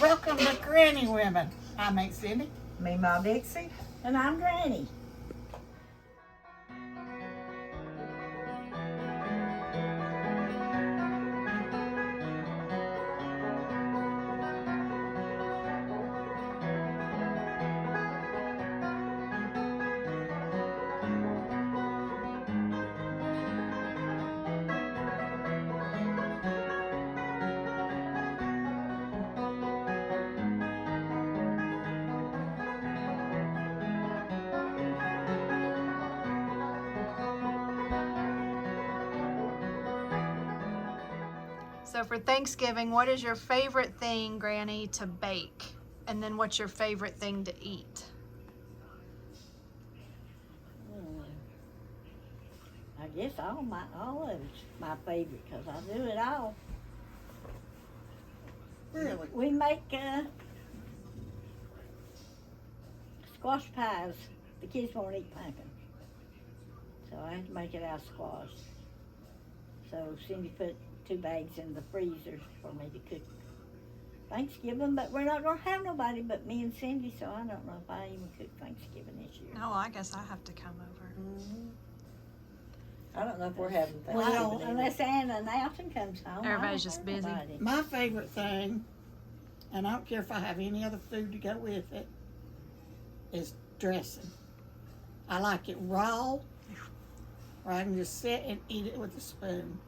Welcome to Granny Women. I'm Aunt Cindy. Me, Ma Dixie. And I'm Granny. So for Thanksgiving, what is your favorite thing, Granny, to bake? And then what's your favorite thing to eat? I guess all of it's my favorite because I do it all. Really? We make squash pies. The kids won't eat pumpkin, so I have to make it out of squash. So Cindy put 2 bags in the freezer for me to cook Thanksgiving, but we're not gonna have nobody but me and Cindy, so I don't know if I even cook Thanksgiving this year. Oh, I guess I have to come over. I don't know if we're having Well, Thanksgiving either. unless Anna and Alton comes home. I Everybody's don't just have busy. nobody. My favorite thing, and I don't care if I have any other food to go with it, is dressing. I like it raw, or I can just sit and eat it with a spoon.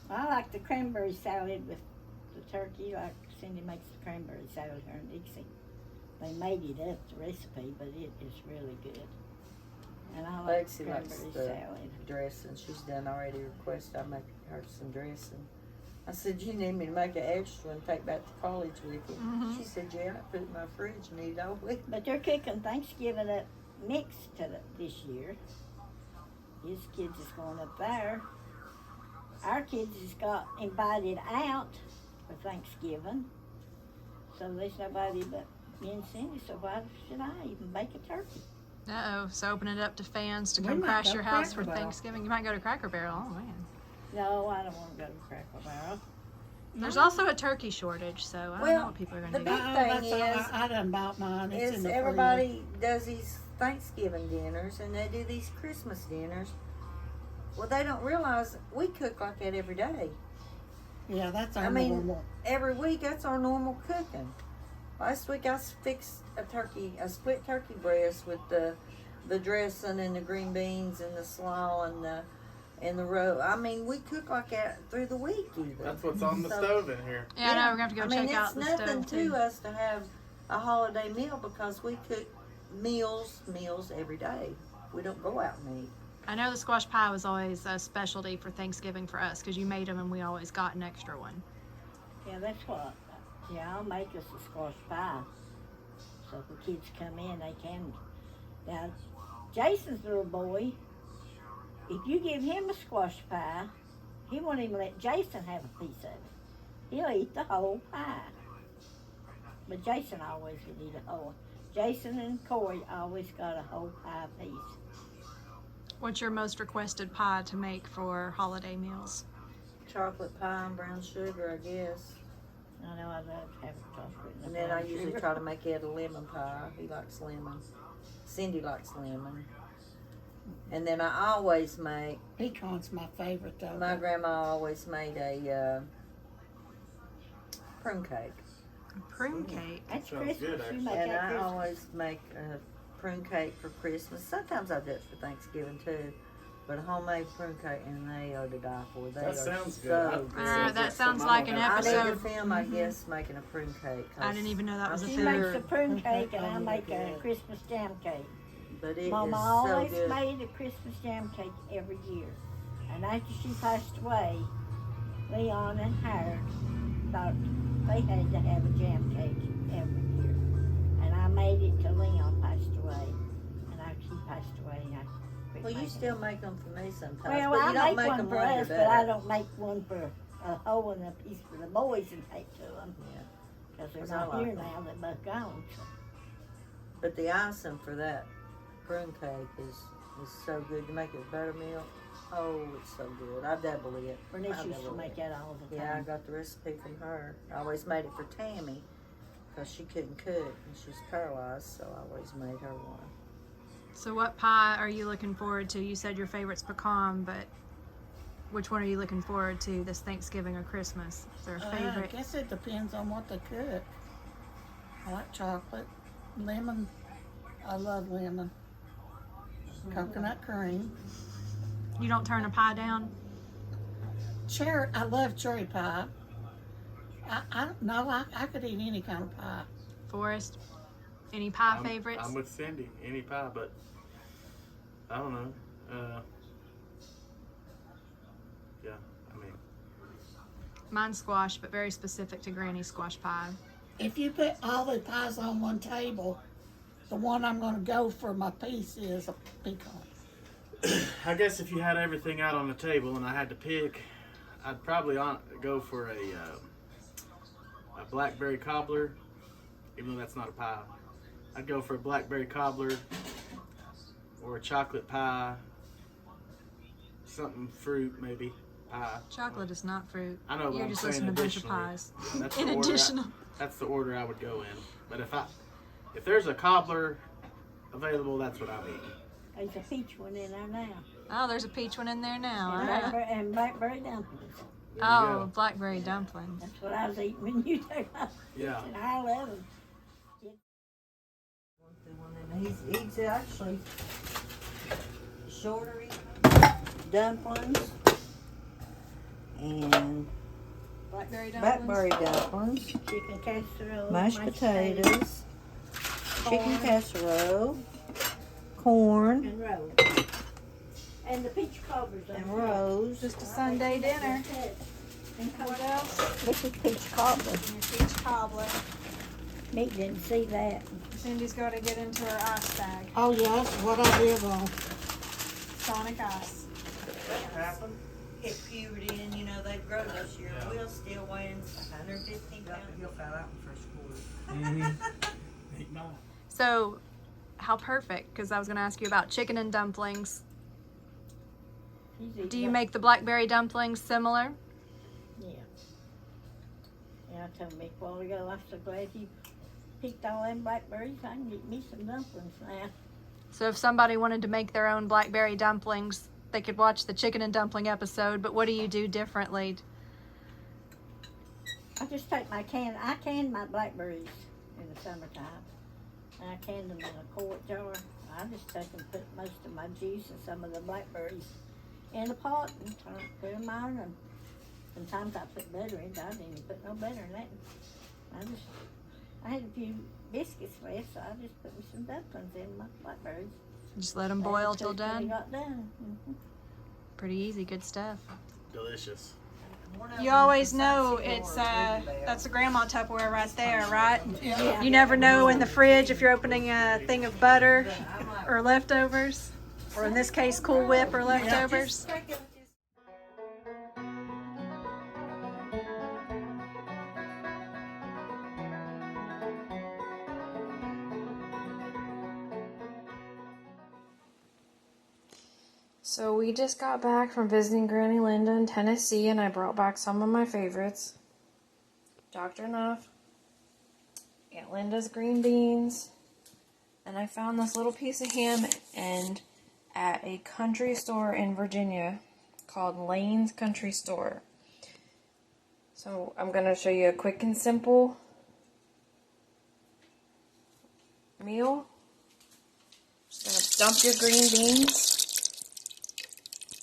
I like the cranberry salad with the turkey, like Cindy makes the cranberry salad here in Dixie. They made it up, the recipe, but it is really good. And I like Lexi cranberry likes the salad. dressing. She's done already requested I make her some dressing. I said, you need me to make an extra and take back to college with you. Mhm. She said, yeah, I put it in my fridge and eat it all week. But they're cooking Thanksgiving up mixed to this year. His kids is going up there. Our kids has got invited out for Thanksgiving. So there's nobody but me and Cindy, so why should I even bake a turkey? Uh-oh, so open it up to fans to We come might crash go your house for Cracker Barrel. Thanksgiving. You might go to Cracker Barrel. Oh, man. No, I don't want to go to Cracker Barrel. There's also a turkey shortage, so I don't know what people are going to the do. big That's thing all. is- I done bought mine. It's in Is the everybody does these Thanksgiving dinners and they do these Christmas dinners. Well, they don't realize we cook like that every day. freezer. Yeah, that's our I mean, normal. every week that's our normal cooking. Last week I fixed a split turkey breast with the dressing and the green beans and the slaw and the roe. I mean, we cook like that through the week even. That's what's on the So- stove in here. Yeah, I know. We're going to have to go I mean, check out it's the nothing stove, too. to us to have a holiday meal because we cook meals every day. We don't go out and eat. I know the squash pie was always a specialty for Thanksgiving for us because you made them and we always got an extra one. Yeah, that's what. Yeah, I'll make us a squash pie. So if the kids come in, they can. Now, Jason's little boy, if you give him a squash pie, he won't even let Jason have a piece of it. He'll eat the whole pie. But Jason always would eat a whole. Jason and Corey always got a whole pie piece. What's your most requested pie to make for holiday meals? Chocolate pie and brown sugar, I guess. I know I'd love to have a chocolate. And then I usually try to make it a lemon pie. He likes lemon. Cindy likes lemon. And then I always make, Pecan's my favorite though. my grandma always made a prune cake. Prune cake. That's Sounds Christmas. good, You actually. make And that I Christmas. always make a prune cake for Christmas. Sometimes I do it for Thanksgiving too. But a homemade prune cake, and they are to die for. They That are sounds so good. good. That sounds like an I need to episode. film, I guess, making a prune cake. I didn't even know that was a She thing. makes a prune cake and I Oh, make a yeah. Christmas jam cake. But it Mama is so always good. made a Christmas jam cake every year. And after she passed away, Leon and Howard thought they had to have a jam cake every year. And I made it till Leon passed away. And after he passed away, I quit Well, you making still them. make them for me sometimes. Well, but you I don't make make one them for when us, you're but I better. don't make one for a hole and a piece for the boys and take to them. Yeah. Because they're 'Cause I not like here them. now, they're both gone. So. But the icing for that prune cake is so good. You make it with buttermilk. Oh, it's so good. I double it. Bernice I used to double make it. that all the Yeah, I time. got the recipe from her. I always made it for Tammy because she couldn't cook and she's paralyzed, so I always made her one. So what pie are you looking forward to? You said your favorite's pecan, but which one are you looking forward to this Thanksgiving or Christmas? Is there a I favorite? guess it depends on what they cook. I like chocolate, lemon. I love lemon. Coconut cream. You don't turn a pie down? Cherry. I love cherry pie. I don't know. I could eat any kind of pie. Forrest? Any pie favorites? I'm with Cindy. Any pie, but I don't know. Yeah, I mean, Mine's squash, but very specific to Granny squash pie. If you put all the pies on one table, the one I'm going to go for my piece is a pecan. I guess if you had everything out on the table and I had to pick, I'd probably go for a blackberry cobbler, even though that's not a pie. I'd go for a blackberry cobbler or a chocolate pie, something fruit maybe pie. Chocolate is not fruit. I know, but You're I'm just saying listing a bunch of additionally. pies. That's In the order additional. That's the order I would go in. But if there's a cobbler available, that's what I'm eating. There's a peach one in there now. Oh, there's a peach one in there now. And, All right. blackberry dumplings. There you Oh, go. blackberry dumplings. That's what I was eating when you took off. Yeah. And I love them. He's actually shorter dumplings and Blackberry dumplings? blackberry dumplings, Chicken casserole. mashed potatoes, chicken casserole, corn, And rolls. And the peach cobblers. and rolls. Just a Sunday dinner. And What else? This is peach cobbler. And your peach cobbler. Meat didn't see that. Cindy's got to get into her ice bag. Oh, yeah, that's what I live on. Sonic ice. Happen? Hit puberty, and you know they grow this year. Yeah. Will's still weighing 115 pounds. He'll foul out in first quarter. Mm-hmm. So, how perfect, because I was going to ask you about chicken and dumplings. Do you make the blackberry dumplings similar? Yeah. Yeah, I told Mick a while ago, I'm so glad you picked all them blackberries. I can get me some dumplings now. So if somebody wanted to make their own blackberry dumplings, they could watch the chicken and dumpling episode, but what do you do differently? I just take I can my blackberries in the summertime. And I can them in a quart jar. I just take and put most of my juice and some of the blackberries in a pot and put them on. And sometimes I put butter in it. I didn't even put no butter in that. I had a few biscuits left, so I just put some dumplings in my blackberries. Just let them boil till They done? got done. Mm-hmm. Pretty easy, good stuff. Delicious. You always know it's, that's a grandma Tupperware right there, right? You never know in the fridge if you're opening a thing of butter or leftovers, or in this case, Cool Whip or leftovers. So we just got back from visiting Granny Linda in Tennessee, and I brought back some of my favorites. Dr. Nuff, Aunt Linda's green beans, and I found this little piece of ham at a country store in Virginia called Lane's Country Store. So I'm going to show you a quick and simple meal. Just going to dump your green beans.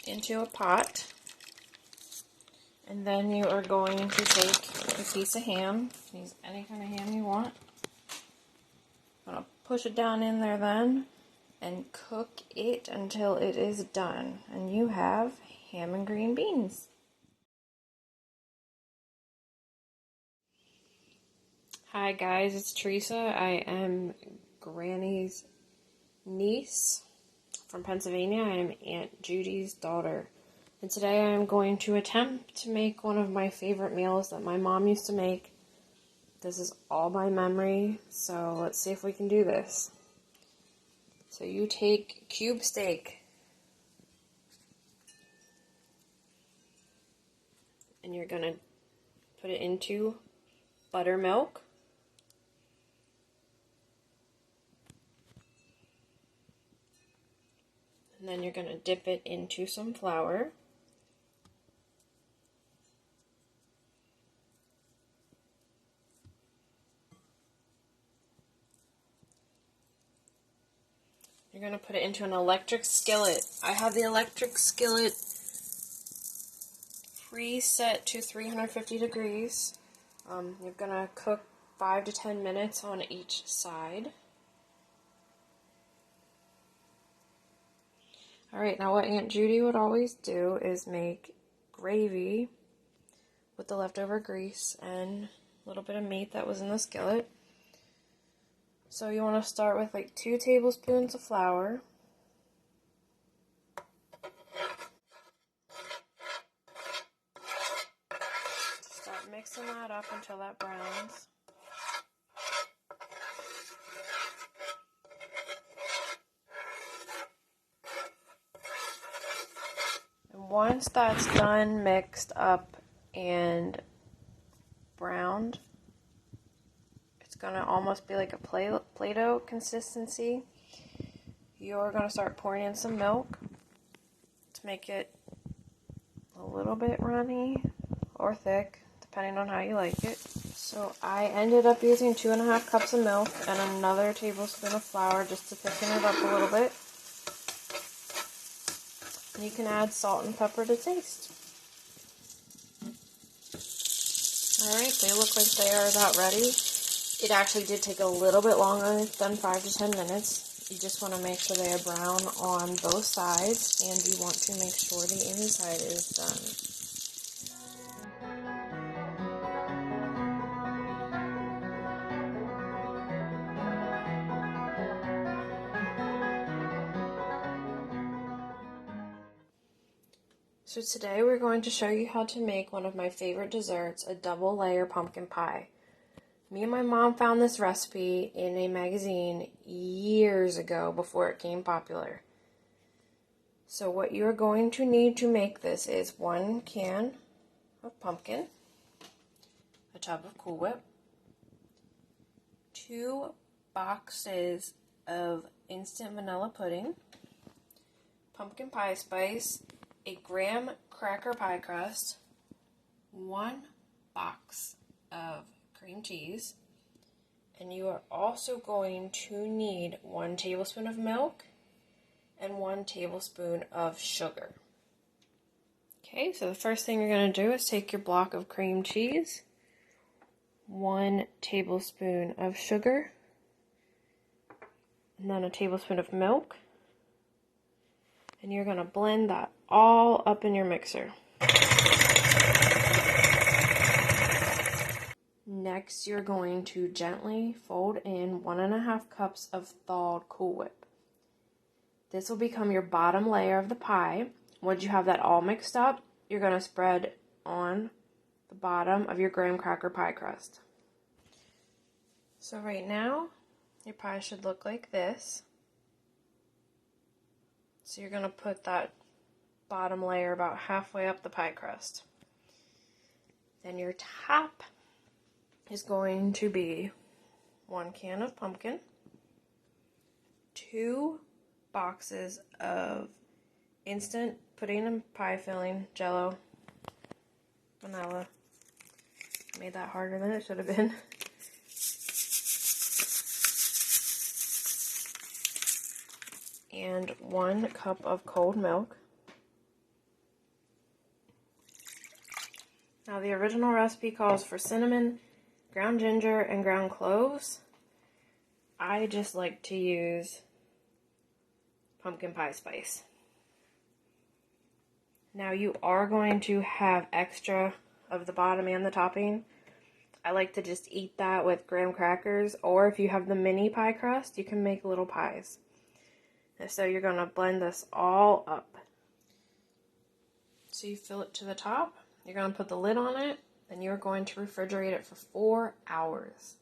into a pot. And then you are going to take a piece of ham. Use any kind of ham you want. I'm going to push it down in there then and cook it until it is done. And you have ham and green beans. Hi guys, it's Teresa. I am Granny's niece from Pennsylvania. I am Aunt Judy's daughter. And today I am going to attempt to make one of my favorite meals that my mom used to make. This is all by memory, so let's see if we can do this. So you take cube steak, and you're going to put it into buttermilk. And then you're going to dip it into some flour. You're going to put it into an electric skillet. I have the electric skillet preset to 350 degrees. You're going to cook 5 to 10 minutes on each side. Alright, now what Aunt Judy would always do is make gravy with the leftover grease and a little bit of meat that was in the skillet. So you want to start with like 2 tablespoons of flour. Start mixing that up until that browns. And once that's done, mixed up and browned, it's going to almost be like a Play-Doh consistency. You're going to start pouring in some milk to make it a little bit runny or thick, depending on how you like it. So I ended up using 2.5 cups of milk and another tablespoon of flour just to thicken it up a little bit. And you can add salt and pepper to taste. Alright, they look like they are about ready. It actually did take a little bit longer than 5 to 10 minutes. You just want to make sure they are brown on both sides, and you want to make sure the inside is done. So today we're going to show you how to make one of my favorite desserts, a double layer pumpkin pie. Me and my mom found this recipe in a magazine years ago before it became popular. So what you're going to need to make this is 1 can of pumpkin, a tub of Cool Whip, 2 boxes of instant vanilla pudding, pumpkin pie spice, a graham cracker pie crust, 1 box of cream cheese, and you are also going to need 1 tablespoon of milk and 1 tablespoon of sugar. Okay, so the first thing you're going to do is take your block of cream cheese, 1 tablespoon of sugar, and then a tablespoon of milk, and you're going to blend that all up in your mixer. Next, you're going to gently fold in 1.5 cups of thawed Cool Whip. This will become your bottom layer of the pie. Once you have that all mixed up, you're going to spread on the bottom of your graham cracker pie crust. So right now, your pie should look like this. So you're going to put that bottom layer about halfway up the pie crust. Then your top is going to be 1 can of pumpkin, 2 boxes of instant pudding and pie filling, Jello, vanilla. Made that harder than it should have been. And 1 cup of cold milk. Now the original recipe calls for cinnamon, ground ginger, and ground cloves. I just like to use pumpkin pie spice. Now you are going to have extra of the bottom and the topping. I like to just eat that with graham crackers, or if you have the mini pie crust, you can make little pies. And so you're going to blend this all up. So you fill it to the top, you're going to put the lid on it, and you're going to refrigerate it for 4 hours.